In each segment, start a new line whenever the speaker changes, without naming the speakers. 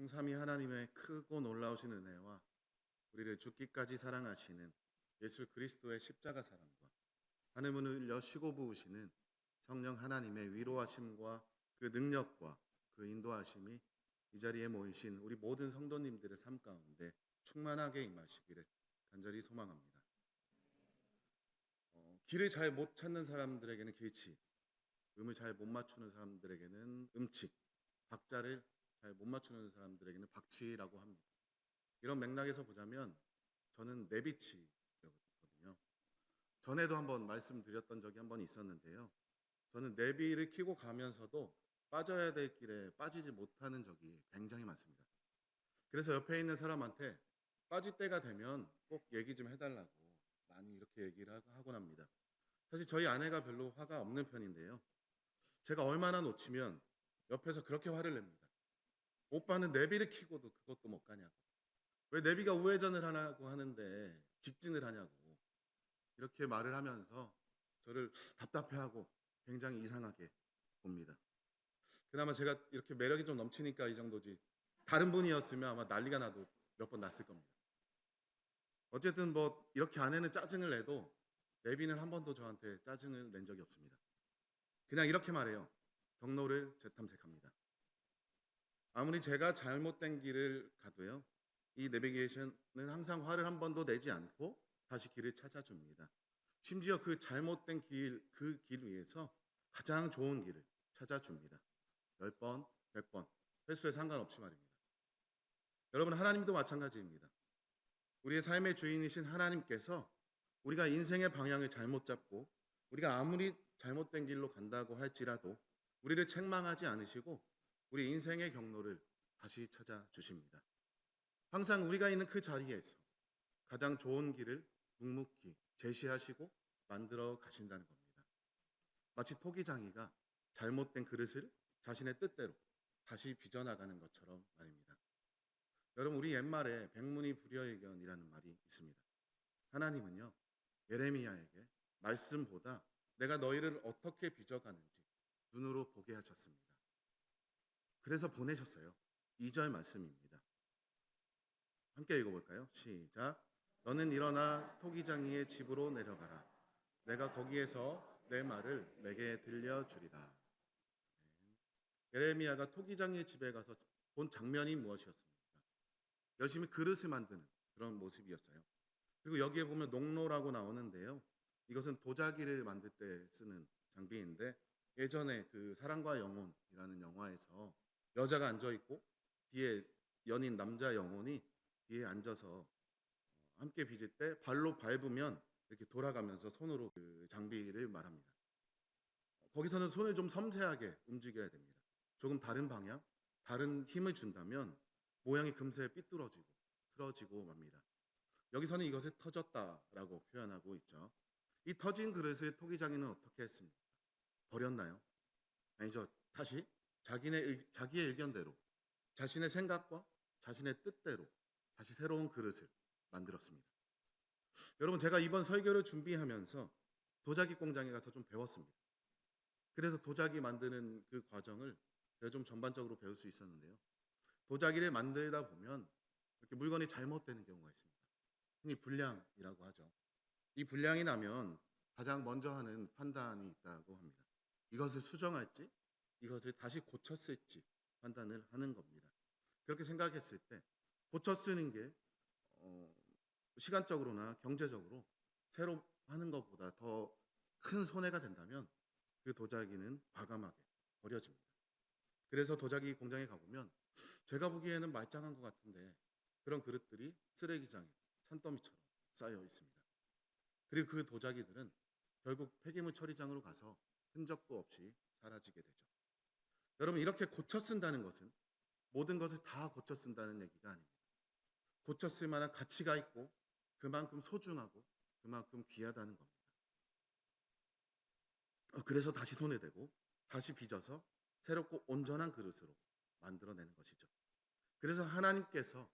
성삼위 하나님의 크고 놀라우신 은혜와 우리를 죽기까지 사랑하시는 예수 그리스도의 십자가 사랑과 하늘 문을 여시고 부으시는 성령 하나님의 위로하심과 그 능력과 그 인도하심이 이 자리에 모이신 우리 모든 성도님들의 삶 가운데 충만하게 임하시기를 간절히 소망합니다. 길을 잘 못 찾는 사람들에게는 길치, 음을 잘 못 맞추는 사람들에게는 음치, 박자를 잘 못 맞추는 사람들에게는 박치라고 합니다. 이런 맥락에서 보자면 저는 내비치거든요. 전에도 한번 말씀드렸던 적이 한번 있었는데요. 저는 내비를 켜고 가면서도 빠져야 될 길에 빠지지 못하는 적이 굉장히 많습니다. 그래서 옆에 있는 사람한테 빠질 때가 되면 꼭 얘기 좀 해달라고 많이 이렇게 얘기를 하곤 합니다. 사실 저희 아내가 별로 화가 없는 편인데요. 제가 얼마나 놓치면 옆에서 그렇게 화를 냅니다. 오빠는 내비를 켜고도 그것도 못 가냐고. 왜 내비가 우회전을 하라고 하는데 직진을 하냐고. 이렇게 말을 하면서 저를 답답해하고 굉장히 이상하게 봅니다. 그나마 제가 이렇게 매력이 좀 넘치니까 이 정도지. 다른 분이었으면 아마 난리가 나도 몇 번 났을 겁니다. 어쨌든 뭐 이렇게 아내는 짜증을 내도 내비는 한 번도 저한테 짜증을 낸 적이 없습니다. 그냥 이렇게 말해요. 경로를 재탐색합니다. 아무리 제가 잘못된 길을 가도요. 이 내비게이션은 항상 화를 한 번도 내지 않고 다시 길을 찾아줍니다. 심지어 그 잘못된 길, 그 길 위에서 가장 좋은 길을 찾아줍니다. 10번, 100번, 횟수에 상관없이 말입니다. 여러분, 하나님도 마찬가지입니다. 우리의 삶의 주인이신 하나님께서 우리가 인생의 방향을 잘못 잡고 우리가 아무리 잘못된 길로 간다고 할지라도 우리를 책망하지 않으시고 우리 인생의 경로를 다시 찾아주십니다. 항상 우리가 있는 그 자리에서 가장 좋은 길을 묵묵히 제시하시고 만들어 가신다는 겁니다. 마치 토기장이가 잘못된 그릇을 자신의 뜻대로 다시 빚어나가는 것처럼 말입니다. 여러분, 우리 옛말에 백문이 불여일견이라는 말이 있습니다. 하나님은요, 예레미야에게 말씀보다 내가 너희를 어떻게 빚어가는지 눈으로 보게 하셨습니다. 그래서 보내셨어요. 2절 말씀입니다. 함께 읽어볼까요? 시작. 너는 일어나 토기장이의 집으로 내려가라. 내가 거기에서 내 말을 내게 들려주리라. 예레미야가 토기장이의 집에 가서 본 장면이 무엇이었습니까? 열심히 그릇을 만드는 그런 모습이었어요. 그리고 여기에 보면 농로라고 나오는데요. 이것은 도자기를 만들 때 쓰는 장비인데 예전에 그 사랑과 영혼이라는 영화에서 여자가 앉아있고 뒤에 연인 남자 영혼이 뒤에 앉아서 함께 빚을 때 발로 밟으면 이렇게 돌아가면서 손으로 그 장비를 말합니다. 거기서는 손을 좀 섬세하게 움직여야 됩니다. 조금 다른 방향, 다른 힘을 준다면 모양이 금세 삐뚤어지고 틀어지고 맙니다. 여기서는 이것을 터졌다라고 표현하고 있죠. 이 터진 그릇을 토기장이는 어떻게 했습니까? 버렸나요? 아니죠. 다시 자기의 의견대로 자신의 생각과 자신의 뜻대로 다시 새로운 그릇을 만들었습니다. 여러분, 제가 이번 설교를 준비하면서 도자기 공장에 가서 좀 배웠습니다. 그래서 도자기 만드는 그 과정을 제가 좀 전반적으로 배울 수 있었는데요. 도자기를 만들다 보면 이렇게 물건이 잘못되는 경우가 있습니다. 흔히 불량이라고 하죠. 이 불량이 나면 가장 먼저 하는 판단이 있다고 합니다. 이것을 수정할지, 이것을 다시 고쳤을지 판단을 하는 겁니다. 그렇게 생각했을 때 고쳐 쓰는 게 시간적으로나 경제적으로 새로 하는 것보다 더 큰 손해가 된다면 그 도자기는 과감하게 버려집니다. 그래서 도자기 공장에 가보면 제가 보기에는 말짱한 것 같은데 그런 그릇들이 쓰레기장에 산더미처럼 쌓여 있습니다. 그리고 그 도자기들은 결국 폐기물 처리장으로 가서 흔적도 없이 사라지게 되죠. 여러분, 이렇게 고쳐 쓴다는 것은 모든 것을 다 고쳐 쓴다는 얘기가 아닙니다. 고쳐 쓸 만한 가치가 있고 그만큼 소중하고 그만큼 귀하다는 겁니다. 그래서 다시 손에 대고 다시 빚어서 새롭고 온전한 그릇으로 만들어내는 것이죠. 그래서 하나님께서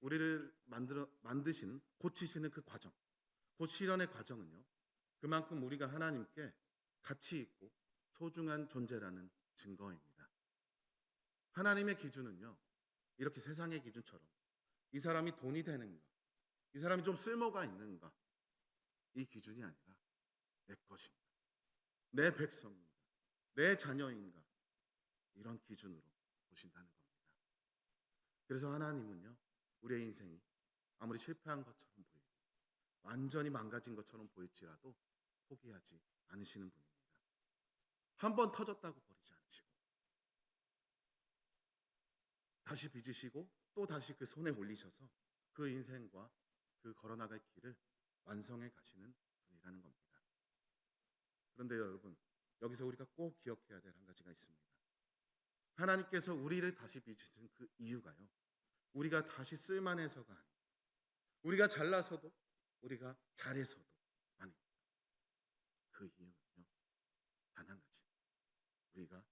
우리를 만드시는, 고치시는 그 과정, 그 실현의 과정은요, 그만큼 우리가 하나님께 가치 있고 소중한 존재라는 증거입니다. 하나님의 기준은요, 이렇게 세상의 기준처럼 이 사람이 돈이 되는가, 이 사람이 좀 쓸모가 있는가, 이 기준이 아니라 내 것인가, 내 백성인가, 내 자녀인가, 이런 기준으로 보신다는 겁니다. 그래서 하나님은요, 우리의 인생이 아무리 실패한 것처럼 보이고 완전히 망가진 것처럼 보일지라도 포기하지 않으시는 분입니다. 한 번 터졌다고 버리지 않으시고 다시 빚으시고 또 다시 그 손에 올리셔서 그 인생과 그 걸어나갈 길을 완성해 가시는 분이라는 겁니다. 그런데 여러분, 여기서 우리가 꼭 기억해야 될 한 가지가 있습니다. 하나님께서 우리를 다시 빚으신 그 이유가요, 우리가 다시 쓸만해서가 아닙니다. 우리가 잘나서도, 우리가 잘해서도 아닙니다. 그 이유는요, 단 한 가지, 우리가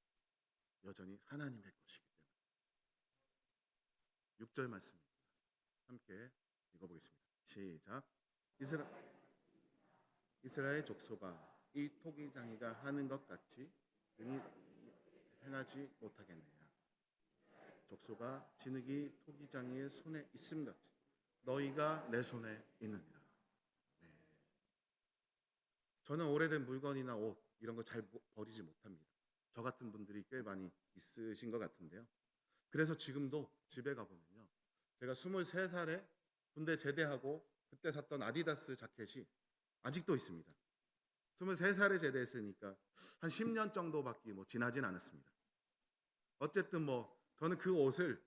여전히 하나님의 것이기 때문에. 6절 말씀입니다. 함께 읽어보겠습니다. 시작. 이스라엘 족속아, 이 토기장이가 하는 것 같이 능히 행하지 못하겠느냐. 족속아, 진흙이 토기장이의 손에 있음 같이 너희가 내 손에 있느니라. 네. 저는 오래된 물건이나 옷 이런 거 잘 버리지 못합니다. 저 같은 분들이 꽤 많이 있으신 것 같은데요. 그래서 지금도 집에 가보면요, 제가 23살에 군대 제대하고 그때 샀던 아디다스 자켓이 아직도 있습니다. 23살에 제대했으니까 한 10년 정도밖에 지나진 않았습니다. 어쨌든 저는 그 옷을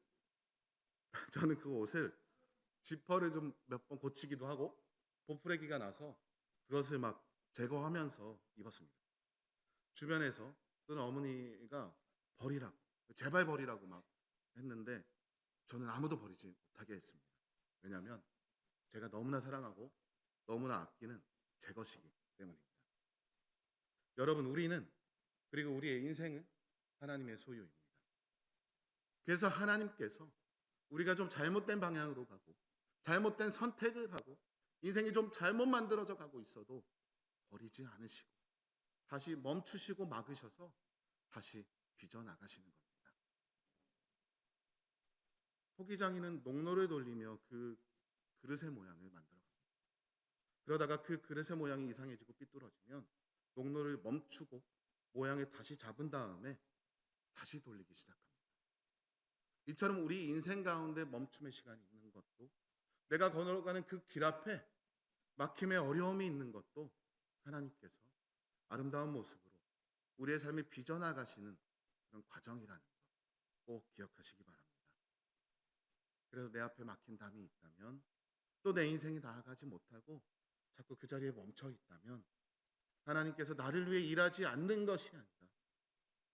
지퍼를 좀 몇 번 고치기도 하고 보풀레기가 나서 그것을 막 제거하면서 입었습니다. 주변에서 또는 어머니가 버리라고, 제발 버리라고 막 했는데 저는 아무도 버리지 못하게 했습니다. 왜냐하면 제가 너무나 사랑하고 너무나 아끼는 제 것이기 때문입니다. 여러분, 우리는, 그리고 우리의 인생은 하나님의 소유입니다. 그래서 하나님께서 우리가 좀 잘못된 방향으로 가고 잘못된 선택을 하고 인생이 좀 잘못 만들어져 가고 있어도 버리지 않으시고 다시 멈추시고 막으셔서 다시 빚어나가시는 겁니다. 토기장이는 농로를 돌리며 그 그릇의 모양을 만들어갑니다. 그러다가 그 그릇의 모양이 이상해지고 삐뚤어지면 농로를 멈추고 모양을 다시 잡은 다음에 다시 돌리기 시작합니다. 이처럼 우리 인생 가운데 멈춤의 시간이 있는 것도, 내가 걸어가는 그 길 앞에 막힘의 어려움이 있는 것도 하나님께서 아름다운 모습으로 우리의 삶을 빚어나가시는 그런 과정이라는 것 꼭 기억하시기 바랍니다. 그래서 내 앞에 막힌 담이 있다면, 또 내 인생이 나아가지 못하고 자꾸 그 자리에 멈춰 있다면 하나님께서 나를 위해 일하지 않는 것이 아니라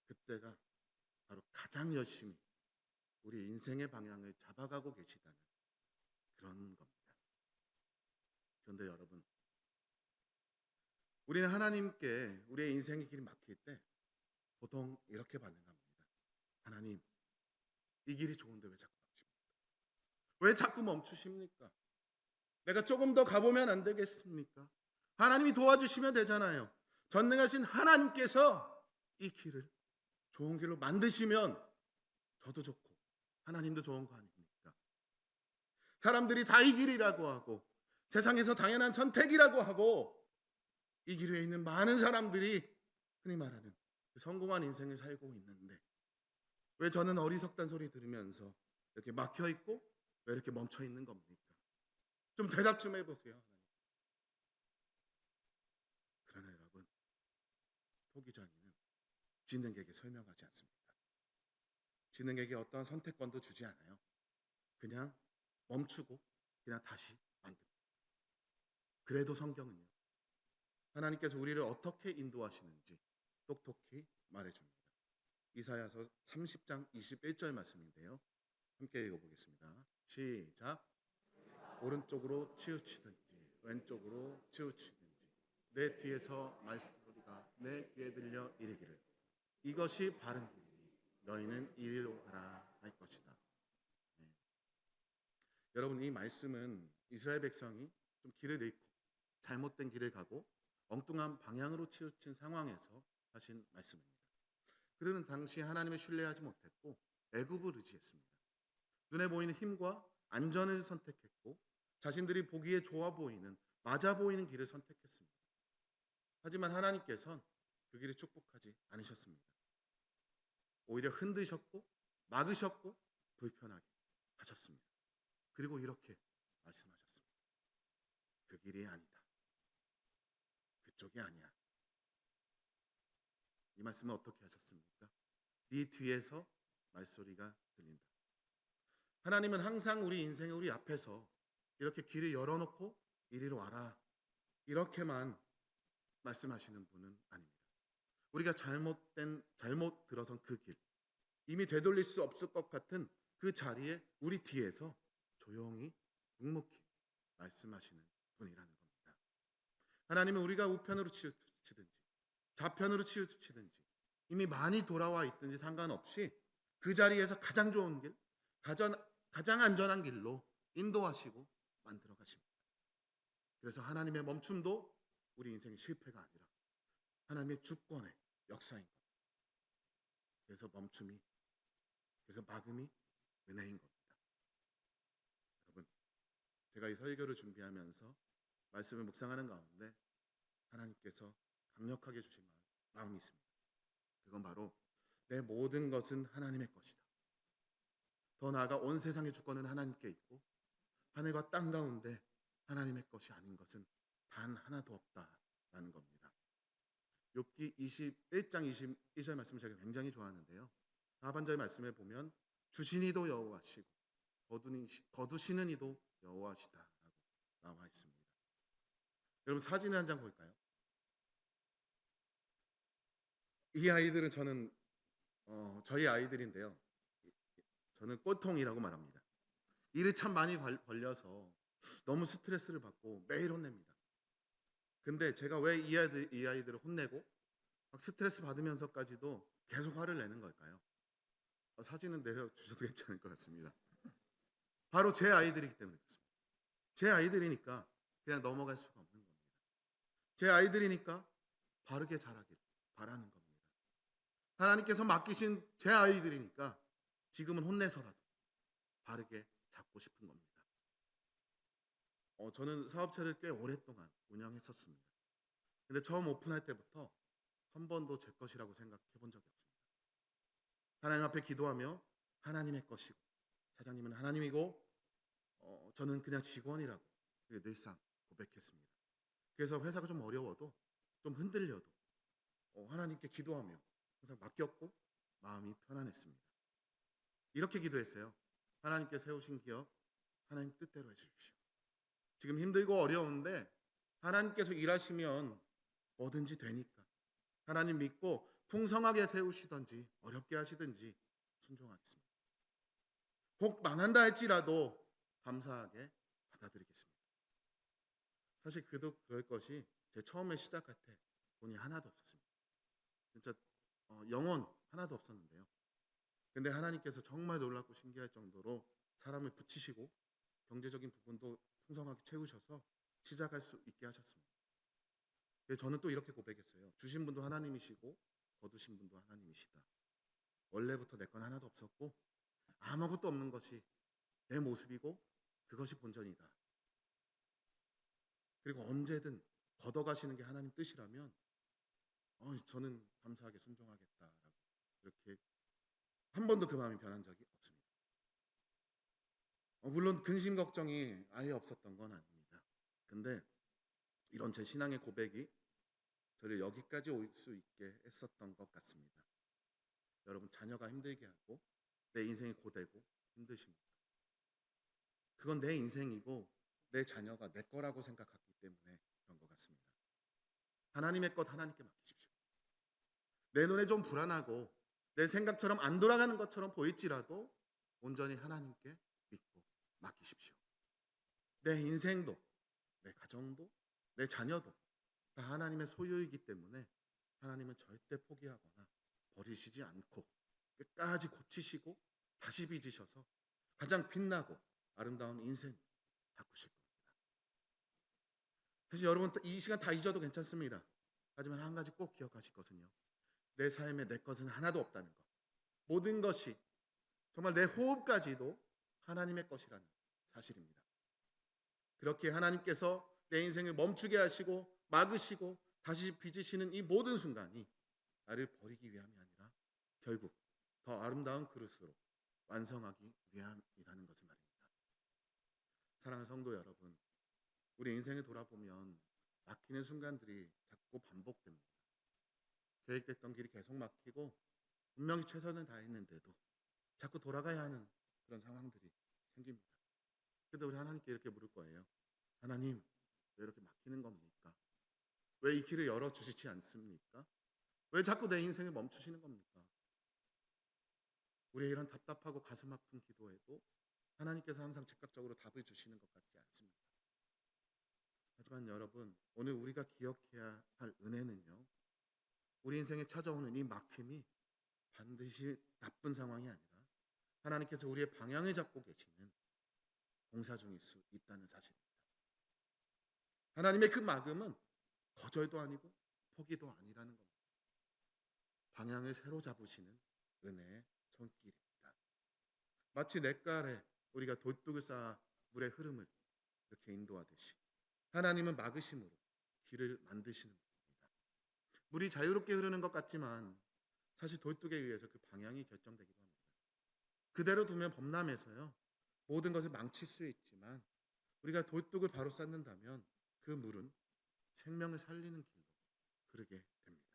그때가 바로 가장 열심히 우리 인생의 방향을 잡아가고 계시다는 그런 겁니다. 그런데 여러분, 우리는 하나님께 우리의 인생의 길이 막힐 때 보통 이렇게 반응합니다. 하나님, 이 길이 좋은데 왜 자꾸 막힙니까? 왜 자꾸 멈추십니까? 내가 조금 더 가보면 안 되겠습니까? 하나님이 도와주시면 되잖아요. 전능하신 하나님께서 이 길을 좋은 길로 만드시면 저도 좋고 하나님도 좋은 거 아닙니까? 사람들이 다 이 길이라고 하고 세상에서 당연한 선택이라고 하고 이 길 위에 있는 많은 사람들이 흔히 말하는 성공한 인생을 살고 있는데 왜 저는 어리석단 소리 들으면서 이렇게 막혀 있고 왜 이렇게 멈춰 있는 겁니까? 좀 대답 좀 해보세요. 그러나 여러분, 토기장이는 진능에게 설명하지 않습니다. 진능에게 어떠한 선택권도 주지 않아요. 그냥 멈추고 그냥 다시 만듭니다. 그래도 성경은요, 하나님께서 우리를 어떻게 인도하시는지 똑똑히 말해줍니다. 이사야서 30장 21절 말씀인데요, 함께 읽어보겠습니다. 시작. 오른쪽으로 치우치든지 왼쪽으로 치우치든지 내 뒤에서 말소리가 내 귀에 들려 이르기를 이것이 바른 길이니 너희는 이리로 가라 할 것이다. 네. 여러분, 이 말씀은 이스라엘 백성이 좀 길을 잃고 잘못된 길을 가고 엉뚱한 방향으로 치우친 상황에서 하신 말씀입니다. 그들은 당시 하나님을 신뢰하지 못했고 애굽을 의지했습니다. 눈에 보이는 힘과 안전을 선택했고 자신들이 보기에 좋아 보이는, 맞아 보이는 길을 선택했습니다. 하지만 하나님께서는 그 길을 축복하지 않으셨습니다. 오히려 흔드셨고 막으셨고 불편하게 하셨습니다. 그리고 이렇게 말씀하셨습니다. 그 길이 아니다. 그쪽이 아니야. 이 말씀은 어떻게 하셨습니까? 네 뒤에서 말소리가 들린다. 하나님은 항상 우리 인생의 우리 앞에서 이렇게 길을 열어놓고 이리로 와라, 이렇게만 말씀하시는 분은 아닙니다. 우리가 잘못 들어선 그 길, 이미 되돌릴 수 없을 것 같은 그 자리에 우리 뒤에서 조용히 묵묵히 말씀하시는 분이라는 겁니다. 하나님은 우리가 우편으로 치우치든지 좌편으로 치우치든지 이미 많이 돌아와 있든지 상관없이 그 자리에서 가장 좋은 길, 가장 안전한 길로 인도하시고 만들어 가십니다. 그래서 하나님의 멈춤도 우리 인생의 실패가 아니라 하나님의 주권의 역사인 겁니다. 그래서 멈춤이, 그래서 막음이 은혜인 겁니다. 여러분, 제가 이 설교를 준비하면서 말씀을 묵상하는 가운데 하나님께서 강력하게 주신 마음이 있습니다. 그건 바로 내 모든 것은 하나님의 것이다. 더 나아가 온 세상의 주권은 하나님께 있고 하늘과 땅 가운데 하나님의 것이 아닌 것은 단 하나도 없다라는 겁니다. 욥기 21장 22절 말씀을 제가 굉장히 좋아하는데요. 하반절 말씀에 보면 주신 이도 여호와시고 거두시는 이도 여호와시다라고 나와 있습니다. 여러분, 사진을 한 장 볼까요? 이 아이들은 저희 아이들인데요. 저는 꼴통이라고 말합니다. 일을 참 많이 벌려서 너무 스트레스를 받고 매일 혼냅니다. 근데 제가 왜 이 아이들을 혼내고 막 스트레스 받으면서까지도 계속 화를 내는 걸까요? 사진은 내려주셔도 괜찮을 것 같습니다. 바로 제 아이들이기 때문에 그렇습니다. 제 아이들이니까 그냥 넘어갈 수가 없는 겁니다. 제 아이들이니까 바르게 자라기를 바라는 겁니다. 하나님께서 맡기신 제 아이들이니까 지금은 혼내서라도 바르게 잡고 싶은 겁니다. 저는 사업체를 꽤 오랫동안 운영했었습니다. 근데 처음 오픈할 때부터 한 번도 제 것이라고 생각해 본 적이 없습니다. 하나님 앞에 기도하며 하나님의 것이고 사장님은 하나님이고 저는 그냥 직원이라고 늘상 고백했습니다. 그래서 회사가 좀 어려워도 좀 흔들려도 하나님께 기도하며 항상 맡겼고 마음이 편안했습니다. 이렇게 기도했어요. 하나님께 세우신 기업 하나님 뜻대로 해주십시오. 지금 힘들고 어려운데 하나님께서 일하시면 뭐든지 되니까 하나님 믿고 풍성하게 세우시든지 어렵게 하시든지 순종하겠습니다. 혹 망한다 할지라도 감사하게 받아들이겠습니다. 사실 그럴 것이 제 처음에 시작할 때 돈이 하나도 없었습니다. 진짜 영혼 하나도 없었는데요. 근데 하나님께서 정말 놀랍고 신기할 정도로 사람을 붙이시고 경제적인 부분도 풍성하게 채우셔서 시작할 수 있게 하셨습니다. 그래서 저는 또 이렇게 고백했어요. 주신 분도 하나님이시고 거두신 분도 하나님이시다. 원래부터 내 건 하나도 없었고 아무것도 없는 것이 내 모습이고 그것이 본전이다. 그리고 언제든 걷어가시는 게 하나님 뜻이라면 저는 감사하게 순종하겠다라고 이렇게 한 번도 그 마음이 변한 적이 없습니다. 물론 근심 걱정이 아예 없었던 건 아닙니다. 근데 이런 제 신앙의 고백이 저를 여기까지 올 수 있게 했었던 것 같습니다. 여러분, 자녀가 힘들게 하고 내 인생이 고되고 힘드십니까? 그건 내 인생이고 내 자녀가 내 거라고 생각했기 때문에 그런 것 같습니다. 하나님의 것 하나님께 맡기십시오. 내 눈에 좀 불안하고 내 생각처럼 안 돌아가는 것처럼 보일지라도 온전히 하나님께 믿고 맡기십시오. 내 인생도 내 가정도 내 자녀도 다 하나님의 소유이기 때문에 하나님은 절대 포기하거나 버리시지 않고 끝까지 고치시고 다시 빚으셔서 가장 빛나고 아름다운 인생 바꾸실 겁니다. 사실 여러분, 이 시간 다 잊어도 괜찮습니다. 하지만 한 가지 꼭 기억하실 것은요, 내 삶에 내 것은 하나도 없다는 것. 모든 것이 정말 내 호흡까지도 하나님의 것이라는 사실입니다. 그렇게 하나님께서 내 인생을 멈추게 하시고 막으시고 다시 빚으시는 이 모든 순간이 나를 버리기 위함이 아니라 결국 더 아름다운 그릇으로 완성하기 위함이라는 것을 말입니다. 사랑하는 성도 여러분, 우리 인생을 돌아보면 막히는 순간들이 자꾸 반복됩니다. 계획됐던 길이 계속 막히고 분명히 최선을 다했는데도 자꾸 돌아가야 하는 그런 상황들이 생깁니다. 그런데 우리 하나님께 이렇게 물을 거예요. 하나님, 왜 이렇게 막히는 겁니까? 왜 이 길을 열어주시지 않습니까? 왜 자꾸 내 인생을 멈추시는 겁니까? 우리의 이런 답답하고 가슴 아픈 기도에도 하나님께서 항상 즉각적으로 답을 주시는 것 같지 않습니다. 하지만 여러분, 오늘 우리가 기억해야 할 은혜는요, 우리 인생에 찾아오는 이 막힘이 반드시 나쁜 상황이 아니라 하나님께서 우리의 방향을 잡고 계시는 공사 중일 수 있다는 사실입니다. 하나님의 그 막음은 거절도 아니고 포기도 아니라는 겁니다. 방향을 새로 잡으시는 은혜의 손길입니다. 마치 냇가에 우리가 돌둑을 쌓아 물의 흐름을 이렇게 인도하듯이 하나님은 막으심으로 길을 만드시는 분입니다. 물이 자유롭게 흐르는 것 같지만 사실 돌둑에 의해서 그 방향이 결정되기도 합니다. 그대로 두면 범람해서요, 모든 것을 망칠 수 있지만 우리가 돌둑을 바로 쌓는다면 그 물은 생명을 살리는 길로 흐르게 됩니다.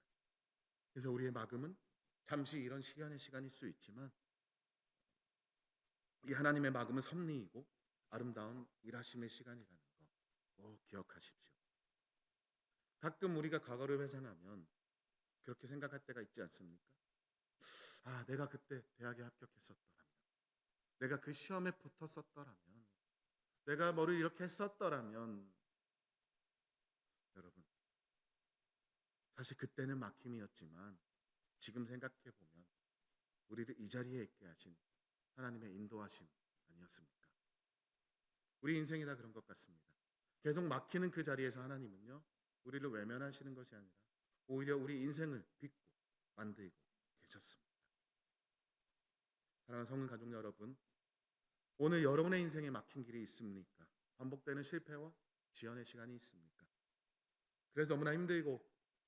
그래서 우리의 막음은 잠시 이런 시련의 시간일 수 있지만 이 하나님의 막음은 섭리이고 아름다운 일하심의 시간이라는 거 꼭 기억하십시오. 가끔 우리가 과거를 회상하면 그렇게 생각할 때가 있지 않습니까? 아, 내가 그때 대학에 합격했었더라면, 내가 그 시험에 붙었었더라면, 내가 뭐를 이렇게 했었더라면. 여러분, 사실 그때는 막힘이었지만 지금 생각해 보면 우리를 이 자리에 있게 하신 하나님의 인도하심 아니었습니까? 우리 인생이 다 그런 것 같습니다. 계속 막히는 그 자리에서 하나님은요, 우리를 외면하시는 것이 아니라 오히려 우리 인생을 빚고 만들고 계셨습니다. 사랑하는 성은 가족 여러분, 오늘 여러분의 인생에 막힌 길이 있습니까? 반복되는 실패와 지연의 시간이 있습니까? 그래서 너무나 힘들고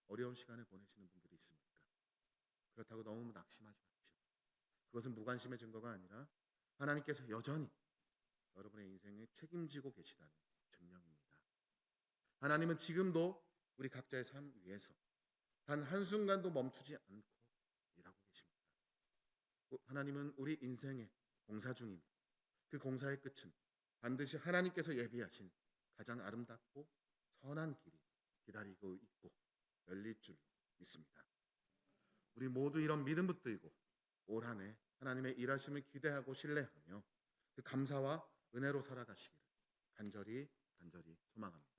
어려운 시간을 보내시는 분들이 있습니까? 그렇다고 너무 낙심하지 마십시오. 그것은 무관심의 증거가 아니라 하나님께서 여전히 여러분의 인생을 책임지고 계시다는 증명입니다. 하나님은 지금도 우리 각자의 삶 위에서 단 한순간도 멈추지 않고 일하고 계십니다. 하나님은 우리 인생의 공사 중입니다. 그 공사의 끝은 반드시 하나님께서 예비하신 가장 아름답고 선한 길이 기다리고 있고 열릴 줄 믿습니다. 우리 모두 이런 믿음 붙들고 올 한 해 하나님의 일하심을 기대하고 신뢰하며 그 감사와 은혜로 살아가시기를 간절히 소망합니다.